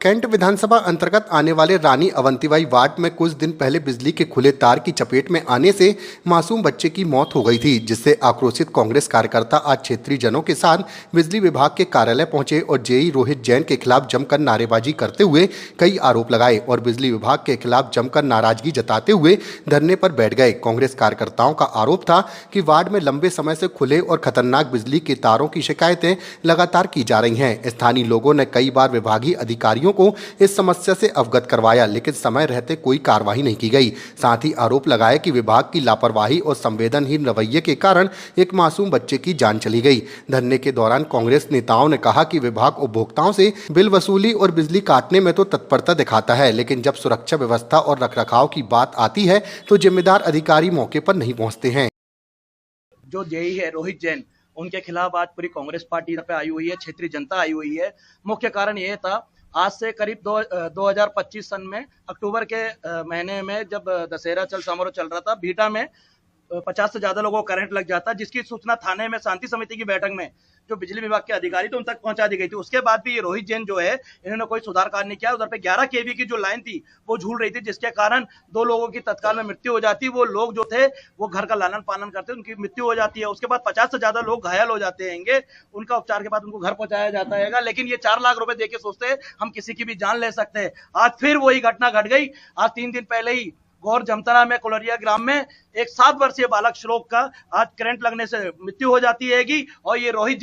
Cantt विधानसभा अंतर्गत आने वाले रानी अवंतीबाई वार्ड में कुछ दिन पहले बिजली के खुले तार की चपेट में आने से मासूम बच्चे की मौत हो गई थी, जिससे आक्रोशित कांग्रेस कार्यकर्ता आज क्षेत्रीय जनों के साथ बिजली विभाग के कार्यालय पहुंचे और जेई रोहित जैन के खिलाफ जमकर नारेबाजी करते हुए कई आरोप लगाए और बिजली विभाग के खिलाफ जमकर नाराजगी जताते हुए धरने पर बैठ गए। कांग्रेस कार्यकर्ताओं का आरोप था कि वार्ड में लंबे समय से खुले और खतरनाक बिजली के तारों की शिकायतें लगातार की जा रही हैं। स्थानीय लोगों ने कई बार विभागीय अधिकारियों को इस समस्या से अवगत करवाया, लेकिन समय रहते कोई कार्रवाई नहीं की गई। साथ ही आरोप लगाया कि विभाग की लापरवाही और संवेदनहीन रवैये के कारण एक मासूम बच्चे की जान चली गई। धरने के दौरान कांग्रेस नेताओं ने कहा कि विभाग उपभोक्ताओं से बिल वसूली और बिजली काटने में तो तत्परता दिखाता है, लेकिन जब सुरक्षा व्यवस्था और रखरखाव की बात आती है तो जिम्मेदार अधिकारी मौके पर नहीं पहुंचते हैं। जो जेई है रोहित जैन, उनके खिलाफ आज पूरी कांग्रेस पार्टी पे आई हुई है, क्षेत्रीय जनता आई हुई है। मुख्य कारण ये था, आज से करीब 2025 सन में अक्टूबर के महीने में जब दशहरा समारोह चल रहा था, बीटा में 50 से ज्यादा लोगों को करंट लग जाता, जिसकी सूचना थाने में शांति समिति की बैठक में जो बिजली विभाग के अधिकारी थे उन तक पहुंचा दी गई थी। उसके बाद भी ये रोहित जैन जो है, इन्होंने कोई सुधार कार्य नहीं किया। उधर पे 11 केवी की जो लाइन थी वो झूल रही थी, जिसके कारण 2 लोगों की तत्काल में मृत्यु हो जाती। वो लोग जो थे वो घर का लालन पालन करते, उनकी मृत्यु हो जाती है। उसके बाद 50 से ज्यादा लोग घायल हो जाते हैं, उनका उपचार के बाद उनको घर पहुंचाया जाता है। लेकिन ये 4 लाख रुपए देके सोचते हैं हम किसी की भी जान ले सकते हैं। आज फिर वही घटना घट गई। आज 3 दिन पहले ही गौर जमतरा में कोलरिया ग्राम में एक 7 वर्षीय बालक श्लोक का आज करंट लगने से मृत्यु हो जाती है। और ये रोहित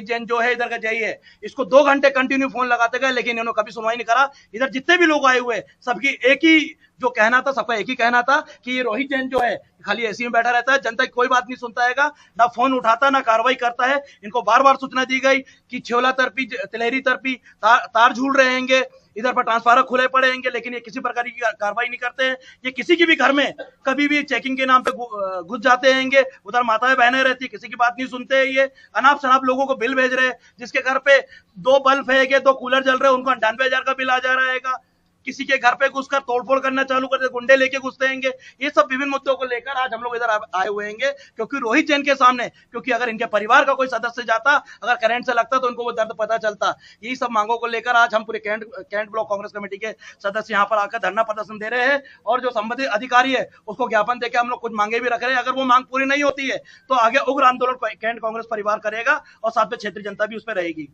जैन जो है इधर का जई है, इसको 2 घंटे कंटिन्यू फोन लगाते गए, लेकिन इन्होंने कभी सुनवाई नहीं करा। इधर जितने भी लोग आए हुए सबकी एक ही जो कहना था, सबका एक ही कहना था कि ये रोहित जैन जो है खाली एसी में बैठा रहता है, जनता की कोई बात नहीं सुनता है, ना फोन उठाता ना कार्रवाई करता है। इनको बार बार सूचना दी गई कि छेवला तरफी तिलेरी तरफी तार झूल रहे हैं, इधर पर ट्रांसफार्मर खुले पड़े हैं, लेकिन ये किसी प्रकार की कार्रवाई नहीं करते हैं। ये किसी की भी घर में कभी भी चेकिंग के नाम पे घुस जाते हैं, उधर माताएं बहनें रहती, किसी की बात नहीं सुनते हैं। ये अनाप शनाप लोगों को बिल भेज रहे हैं, जिसके घर पे 2 बल्ब है, 2 कूलर चल रहे हैं, उनको 98,000 का बिल आ जा रहा है। किसी के घर पे घुसकर तोड़फोड़ करना चालू करते, गुंडे लेके घुसते हैं। ये सब विभिन्न मुद्दों को लेकर आज हम लोग इधर आए हुए हैं, क्योंकि रोहित जैन के सामने, क्योंकि अगर इनके परिवार का कोई सदस्य जाता, अगर करंट से लगता तो उनको वो दर्द पता चलता। यही सब मांगों को लेकर आज हम पूरे कैंट ब्लॉक कांग्रेस कमेटी के सदस्य यहाँ पर आकर धरना प्रदर्शन दे रहे हैं और जो संबंधित अधिकारी है उसको ज्ञापन देकर हम लोग कुछ मांगे भी रख रहे हैं। अगर वो मांग पूरी नहीं होती है तो आगे उग्र आंदोलन कैंट कांग्रेस परिवार करेगा और साथ में क्षेत्रीय जनता भी उस पर रहेगी।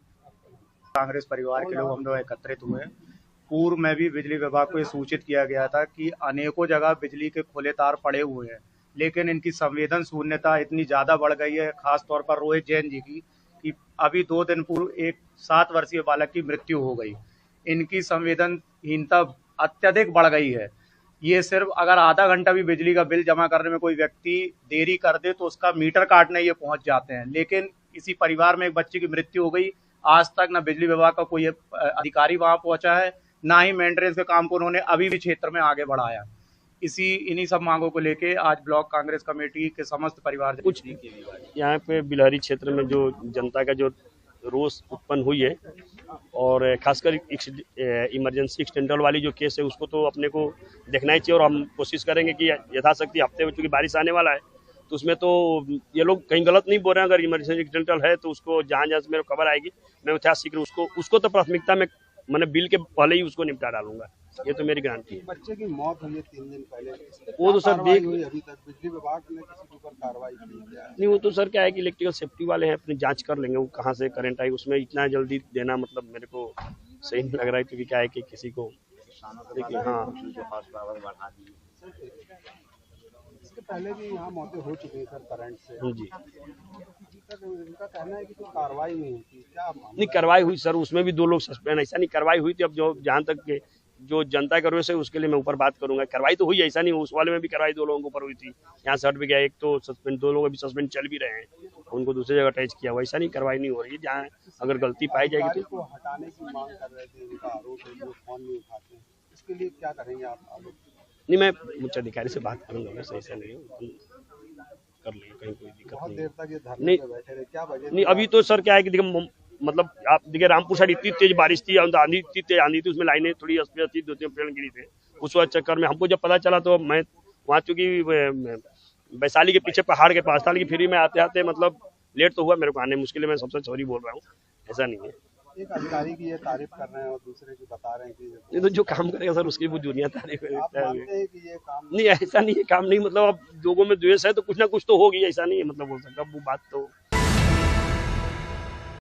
कांग्रेस परिवार के लोग हम लोग एकत्रित हुए। पूर्व में भी बिजली विभाग को सूचित किया गया था कि अनेकों जगह बिजली के खुले तार पड़े हुए हैं, लेकिन इनकी संवेदन शून्यता इतनी ज्यादा बढ़ गई है, खास तौर पर रोहित जैन जी की, कि अभी 2 दिन पूर्व एक 7 वर्षीय बालक की मृत्यु हो गई। इनकी संवेदनहीनता अत्यधिक बढ़ गई है। ये सिर्फ अगर आधा घंटा भी बिजली का बिल जमा करने में कोई व्यक्ति देरी कर दे तो उसका मीटर काटने ये पहुंच जाते हैं। लेकिन इसी परिवार में एक बच्चे की मृत्यु हो गई, आज तक न बिजली विभाग का कोई अधिकारी वहां पहुंचा है, ना ही मेंटेनेंस के काम को उन्होंने अभी भी क्षेत्र में आगे बढ़ाया। इन्हीं सब मांगों को लेके आज ब्लॉक कांग्रेस कमेटी के समस्त परिवार कुछ यहाँ पे बिलहरी क्षेत्र में जो जनता का जो रोष उत्पन्न हुई है और खासकर इमरजेंसी एक्सटेंडर वाली जो केस है उसको तो अपने को देखना ही चाहिए और हम कोशिश करेंगे कि यथाशक्ति हफ्ते में, चूंकि बारिश आने वाला है तो उसमें तो ये लोग कहीं गलत नहीं बोल रहे हैं। अगर इमरजेंसी एक्सटेंडर है तो उसको जहाँ जहाँ से मेरे को खबर आएगी मैं यथाशीघ्र उसको तो प्राथमिकता में मैंने बिल के पहले ही उसको निपटा डालूंगा। ये तो मेरी गारंटी है। बच्चे की मौत हुई है 3 दिन पहले, वो तो सर देख अभी तक बिजली विभाग ने किसी के ऊपर कार्रवाई की है? नहीं, वो तो सर क्या है कि इलेक्ट्रिकल सेफ्टी वाले हैं, अपनी जांच कर लेंगे वो कहाँ से करंट आई। उसमें इतना जल्दी देना मतलब मेरे को सही नहीं लग रहा है, क्योंकि क्या है कि किसी को देखिए हाँ इसके पहले भी यहाँ मौतें हो चुकी है सर करंट से जी। इनका कहना है कि कोई कार्रवाई नहीं होती, क्या नहीं कार्रवाई हुई सर, उसमें भी 2 लोग सस्पेंड, ऐसा नहीं कार्रवाई हुई थी। अब जो जहाँ तक के जो जनता का रोष है उसके लिए मैं ऊपर बात करूंगा। कार्रवाई तो हुई, ऐसा नहीं, उस वाले में भी कार्रवाई 2 लोगों के ऊपर हुई थी। यहाँ से हट भी गया, एक तो सस्पेंड, 2 लोग अभी सस्पेंड चल भी रहे हैं, उनको दूसरी जगह अटैच किया हुआ। ऐसा नहीं कार्रवाई नहीं हो रही है, जहाँ अगर गलती पाई जाएगी तो हटाने की मांग कर रहे थे, उनका आरोप है वो फोन नहीं उठाते, इसके लिए क्या करेंगे आप? नहीं, मैं उच्च अधिकारी से बात करूंगा, वैसे ऐसा नहीं है, कर लेंगे, कहीं कोई दिक्कत बहुत नहीं। देर तक ये धरने पे बैठे रहे, क्या वजह? नहीं, अभी तो सर क्या है कि देखिए मतलब आप देखिए रामपुर साइड इतनी तेज बारिश थी, आंधी इतनी तेज आंधी थी, उसमें लाइनें थोड़ी अस्थिर थी, 2-3 पेड़ गिरी थे। उस चक्कर में हमको जब पता चला तो मैं वहाँ, चूंकि वैशाली के पीछे पहाड़ के पास था, लेकिन फिर मैं आते आते मतलब लेट तो हुआ मेरे को आने, मुश्किल है, मैं सबसे सॉरी बोल रहा हूँ, ऐसा नहीं है। एक अधिकारी की ये तारीफ कर रहे हैं और दूसरे की बता रहे हैं कि ये तो जो काम करेगा सर उसकी वो दुनिया तारीफ आप है। मानते हैं कि ये काम नहीं ऐसा नहीं है, काम नहीं, मतलब अब लोगों में द्वेष है तो कुछ ना कुछ तो होगी, ऐसा नहीं है, मतलब हो सकता वो बात तो